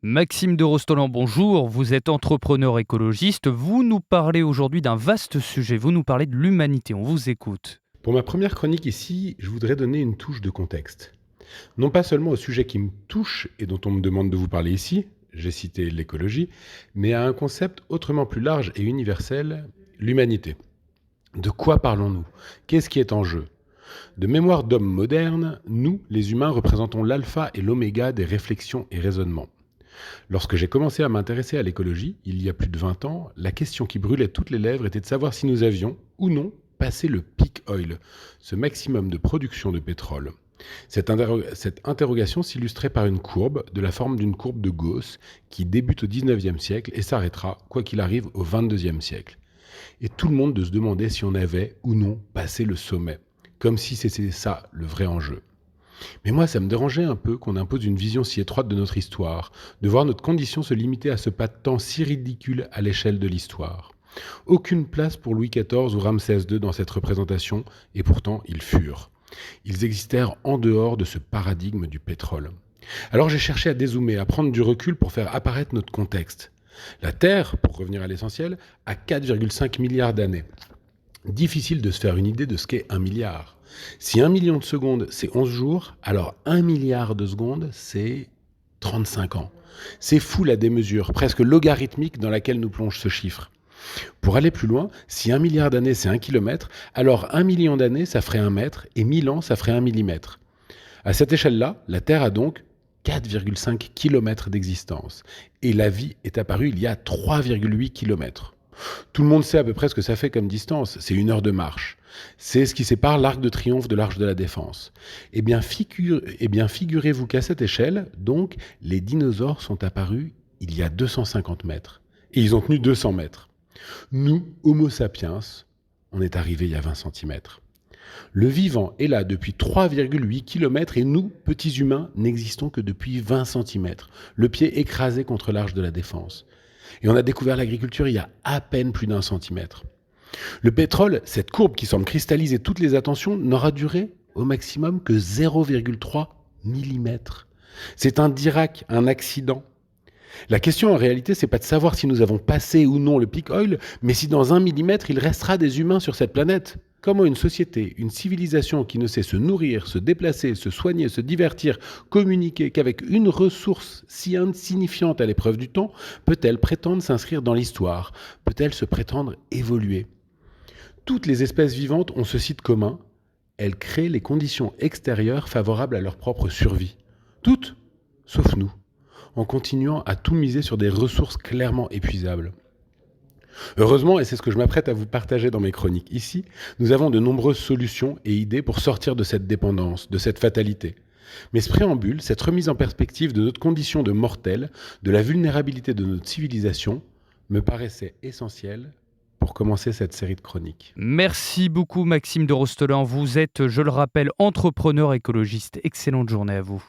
Maxime de Rostolan, bonjour. Vous êtes entrepreneur écologiste. Vous nous parlez aujourd'hui d'un vaste sujet. Vous nous parlez de l'humanité. On vous écoute. Pour ma première chronique ici, je voudrais donner une touche de contexte. Non pas seulement au sujet qui me touche et dont on me demande de vous parler ici, j'ai cité l'écologie, mais à un concept autrement plus large et universel, l'humanité. De quoi parlons-nous? Qu'est-ce qui est en jeu? De mémoire d'hommes modernes, nous, les humains, représentons l'alpha et l'oméga des réflexions et raisonnements. Lorsque j'ai commencé à m'intéresser à l'écologie, il y a plus de 20 ans, la question qui brûlait toutes les lèvres était de savoir si nous avions, ou non, passé le peak oil, ce maximum de production de pétrole. Cette interrogation s'illustrait par une courbe, de la forme d'une courbe de Gauss, qui débute au 19e siècle et s'arrêtera, quoi qu'il arrive, au 22e siècle. Et tout le monde de se demander si on avait, ou non, passé le sommet, comme si c'était ça le vrai enjeu. Mais moi, ça me dérangeait un peu qu'on impose une vision si étroite de notre histoire, de voir notre condition se limiter à ce pas de temps si ridicule à l'échelle de l'histoire. Aucune place pour Louis XIV ou Ramsès II dans cette représentation, et pourtant ils furent. Ils existèrent en dehors de ce paradigme du pétrole. Alors j'ai cherché à dézoomer, à prendre du recul pour faire apparaître notre contexte. La Terre, pour revenir à l'essentiel, a 4,5 milliards d'années. Difficile de se faire une idée de ce qu'est 1 milliard. Si 1 million de secondes, c'est 11 jours, alors 1 milliard de secondes, c'est 35 ans. C'est fou la démesure, presque logarithmique dans laquelle nous plonge ce chiffre. Pour aller plus loin, si 1 milliard d'années c'est 1 kilomètre, alors 1 million d'années ça ferait 1 mètre et 1000 ans ça ferait 1 millimètre. À cette échelle-là, la Terre a donc 4,5 kilomètres d'existence. Et la vie est apparue il y a 3,8 kilomètres. Tout le monde sait à peu près ce que ça fait comme distance, c'est 1 heure de marche. C'est ce qui sépare l'Arc de Triomphe de l'Arche de la Défense. Figurez-vous qu'à cette échelle, donc, les dinosaures sont apparus il y a 250 mètres. Et ils ont tenu 200 mètres. Nous, Homo sapiens, on est arrivés il y a 20 centimètres. Le vivant est là depuis 3,8 kilomètres et nous, petits humains, n'existons que depuis 20 centimètres, le pied écrasé contre l'Arche de la Défense. Et on a découvert l'agriculture il y a à peine plus d'1 centimètre. Le pétrole, cette courbe qui semble cristalliser toutes les attentions, n'aura duré au maximum que 0,3 millimètres. C'est un Dirac, un accident. La question en réalité, c'est pas de savoir si nous avons passé ou non le peak oil, mais si dans 1 millimètre, il restera des humains sur cette planète. Comment une société, une civilisation qui ne sait se nourrir, se déplacer, se soigner, se divertir, communiquer qu'avec une ressource si insignifiante à l'épreuve du temps, peut-elle prétendre s'inscrire dans l'histoire? Peut-elle se prétendre évoluer? Toutes les espèces vivantes ont ceci de commun, elles créent les conditions extérieures favorables à leur propre survie. Toutes, sauf nous, en continuant à tout miser sur des ressources clairement épuisables. Heureusement, et c'est ce que je m'apprête à vous partager dans mes chroniques ici, nous avons de nombreuses solutions et idées pour sortir de cette dépendance, de cette fatalité. Mais ce préambule, cette remise en perspective de notre condition de mortel, de la vulnérabilité de notre civilisation, me paraissait essentiel pour commencer cette série de chroniques. Merci beaucoup Maxime de Rostolan. Vous êtes, je le rappelle, entrepreneur écologiste. Excellente journée à vous.